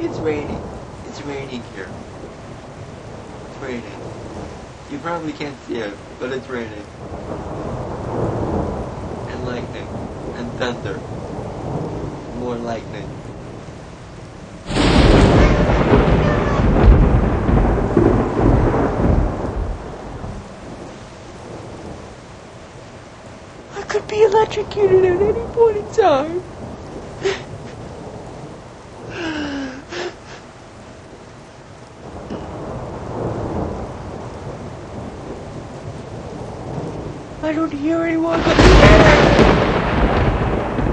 It's raining. It's raining here. It's raining. You probably can't see it, but it's raining. And lightning. And thunder. More lightning. I could be electrocuted at any point in time. I don't hear anyone but